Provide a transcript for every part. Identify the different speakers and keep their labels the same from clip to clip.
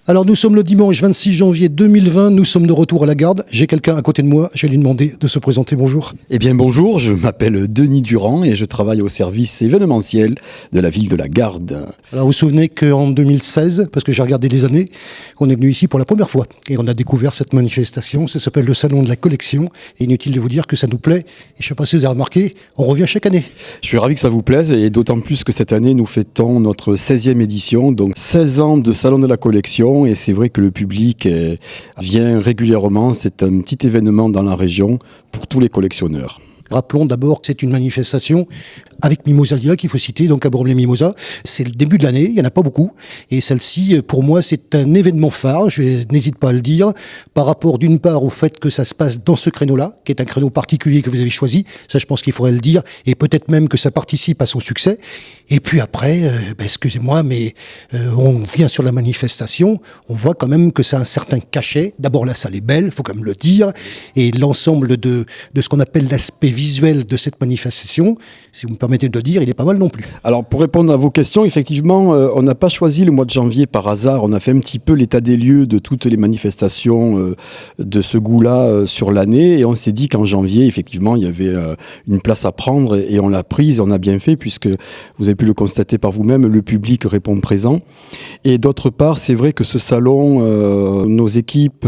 Speaker 1: Alors nous sommes le dimanche 26 janvier 2020, nous sommes de retour à la Garde. J'ai quelqu'un à côté de moi, je vais lui demander de se présenter. Bonjour.
Speaker 2: Eh bien bonjour, je m'appelle Denis Durand et je travaille au service événementiel de la ville de la Garde.
Speaker 1: Alors vous vous souvenez qu'en 2016, parce que j'ai regardé les années, on est venu ici pour la première fois et on a découvert cette manifestation, ça s'appelle le Salon de la Collection. Et inutile de vous dire que ça nous plaît, et je ne sais pas si vous avez remarqué, on revient chaque année.
Speaker 2: Je suis ravi que ça vous plaise et d'autant plus que cette année nous fêtons notre 16e édition, donc 16 ans de Salon de la Collection. Et c'est vrai que le public vient régulièrement, c'est un petit événement dans la région pour tous les collectionneurs.
Speaker 1: Rappelons d'abord que c'est une manifestation avec Mimosalia qu'il faut citer, donc à Bourg-les-Mimosas. C'est le début de l'année, il n'y en a pas beaucoup. Et celle-ci, pour moi, c'est un événement phare, je n'hésite pas à le dire, par rapport d'une part au fait que ça se passe dans ce créneau-là, qui est un créneau particulier que vous avez choisi, ça je pense qu'il faudrait le dire, et peut-être même que ça participe à son succès. Et puis après, excusez-moi, mais on vient sur la manifestation, on voit quand même que ça a un certain cachet. D'abord la salle est belle, il faut quand même le dire, et l'ensemble de ce qu'on appelle l'aspect visuel de cette manifestation, si vous me permettez de le dire, il est pas mal non plus.
Speaker 2: Alors pour répondre à vos questions, effectivement, on n'a pas choisi le mois de janvier par hasard, on a fait un petit peu l'état des lieux de toutes les manifestations de ce goût-là sur l'année, et on s'est dit qu'en janvier, effectivement, il y avait une place à prendre, et on l'a prise, on a bien fait, puisque vous avez pu le constater par vous-même, le public répond présent. Et d'autre part, c'est vrai que ce salon, nos équipes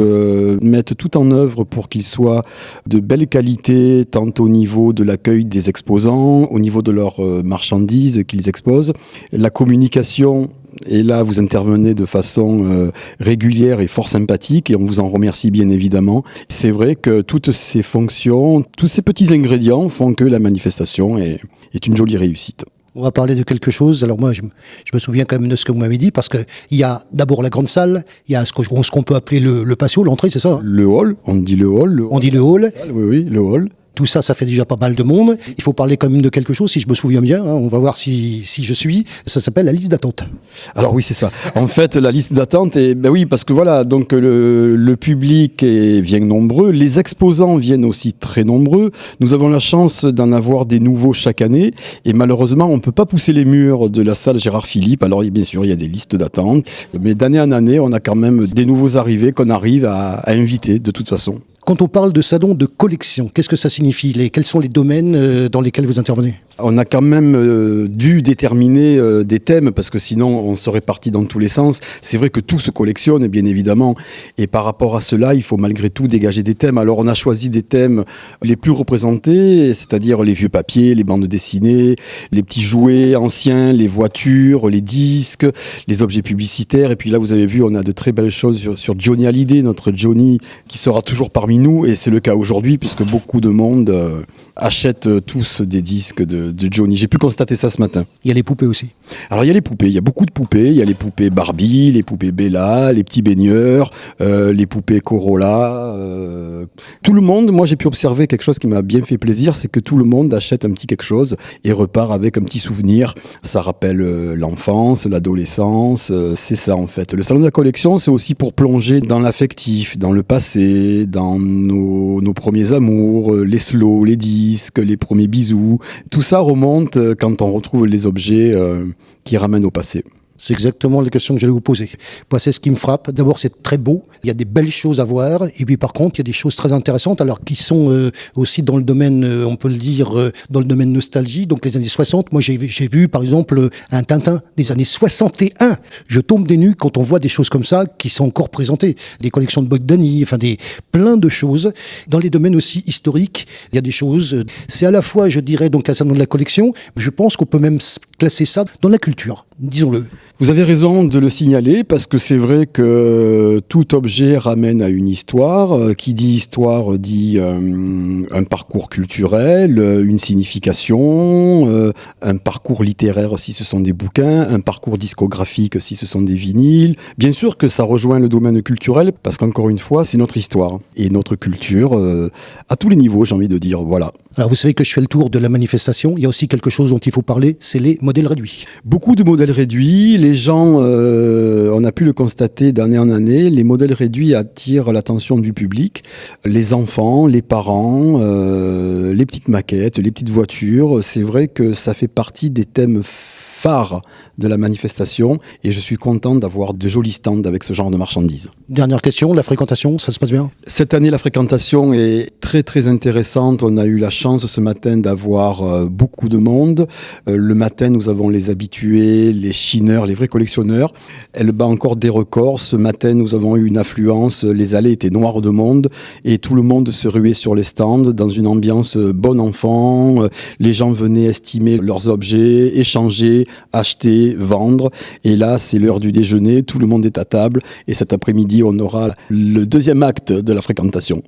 Speaker 2: mettent tout en œuvre pour qu'il soit de belle qualité, tant au niveau de l'accueil des exposants, au niveau de leurs marchandises qu'ils exposent, la communication. Et là, vous intervenez de façon régulière et fort sympathique, et on vous en remercie bien évidemment. C'est vrai que toutes ces fonctions, tous ces petits ingrédients font que la manifestation est une jolie réussite.
Speaker 1: On va parler de quelque chose. Alors moi, je me souviens quand même de ce que vous m'avez dit, parce que il y a d'abord la grande salle, il y a ce qu'on peut appeler le patio, l'entrée, c'est ça, hein?
Speaker 2: Le hall, on dit le hall.
Speaker 1: On dit le hall.
Speaker 2: Salle, oui, le hall.
Speaker 1: Tout ça, ça fait déjà pas mal de monde. Il faut parler quand même de quelque chose, si je me souviens bien. Hein, on va voir si je suis. Ça s'appelle la liste d'attente.
Speaker 2: Alors oui, c'est ça. En fait, la liste d'attente, oui, parce que voilà, donc le public vient nombreux, les exposants viennent aussi très nombreux. Nous avons la chance d'en avoir des nouveaux chaque année, et malheureusement, on peut pas pousser les murs de la salle Gérard Philippe. Alors bien sûr, il y a des listes d'attente, mais d'année en année, on a quand même des nouveaux arrivés qu'on arrive à inviter de toute façon.
Speaker 1: Quand on parle de salon de collection, qu'est-ce que ça signifie? Quels sont les domaines dans lesquels vous intervenez?
Speaker 2: On a quand même dû déterminer des thèmes, parce que sinon on serait parti dans tous les sens. C'est vrai que tout se collectionne, bien évidemment, et par rapport à cela, il faut malgré tout dégager des thèmes. Alors on a choisi des thèmes les plus représentés, c'est-à-dire les vieux papiers, les bandes dessinées, les petits jouets anciens, les voitures, les disques, les objets publicitaires. Et puis là, vous avez vu, on a de très belles choses sur Johnny Hallyday, notre Johnny, qui sera toujours parmi nous, et c'est le cas aujourd'hui, puisque beaucoup de monde achètent tous des disques de Johnny. J'ai pu constater ça ce matin.
Speaker 1: Il y a les poupées aussi.
Speaker 2: Alors il y a les poupées, il y a beaucoup de poupées. Il y a les poupées Barbie, les poupées Bella, les petits baigneurs, les poupées Corolla. Tout le monde, moi j'ai pu observer quelque chose qui m'a bien fait plaisir, c'est que tout le monde achète un petit quelque chose et repart avec un petit souvenir. Ça rappelle l'enfance, l'adolescence, c'est ça en fait. Le salon de la collection, c'est aussi pour plonger dans l'affectif, dans le passé, dans nos premiers amours, les slows, les disques, les premiers bisous. Tout ça remonte quand on retrouve les objets qui ramènent au passé.
Speaker 1: C'est exactement la question que j'allais vous poser. Moi, c'est ce qui me frappe. D'abord, c'est très beau. Il y a des belles choses à voir. Et puis, par contre, il y a des choses très intéressantes, alors qui sont aussi dans le domaine, on peut le dire, dans le domaine nostalgie. Donc, les années 60. Moi, j'ai vu, par exemple, un Tintin des années 61. Je tombe des nues quand on voit des choses comme ça qui sont encore présentées. Des collections de Bogdani, enfin, plein de choses. Dans les domaines aussi historiques, il y a des choses. C'est à la fois, je dirais, donc un salon de la collection, mais je pense qu'on peut même classer ça dans la culture, disons-le.
Speaker 2: Vous avez raison de le signaler, parce que c'est vrai que tout objet ramène à une histoire. Qui dit histoire dit un parcours culturel, une signification, un parcours littéraire si ce sont des bouquins, un parcours discographique si ce sont des vinyles. Bien sûr que ça rejoint le domaine culturel, parce qu'encore une fois, c'est notre histoire et notre culture à tous les niveaux, j'ai envie de dire, voilà.
Speaker 1: Alors vous savez que je fais le tour de la manifestation, il y a aussi quelque chose dont il faut parler, c'est les modèles réduits.
Speaker 2: Beaucoup de modèles réduits, les gens, on a pu le constater d'année en année, les modèles réduits attirent l'attention du public, les enfants, les parents, les petites maquettes, les petites voitures, c'est vrai que ça fait partie des thèmes phare de la manifestation et je suis content d'avoir de jolis stands avec ce genre de marchandises.
Speaker 1: Dernière question, la fréquentation, ça se passe bien?
Speaker 2: Cette année, la fréquentation est très très intéressante. On a eu la chance ce matin d'avoir beaucoup de monde. Le matin, nous avons les habitués, les chineurs, les vrais collectionneurs. Elle bat encore des records. Ce matin, nous avons eu une affluence. Les allées étaient noires de monde et tout le monde se ruait sur les stands dans une ambiance bon enfant. Les gens venaient estimer leurs objets, échanger, acheter, vendre. Et là, c'est l'heure du déjeuner. Tout le monde est à table et cet après-midi, on aura le deuxième acte de la fréquentation.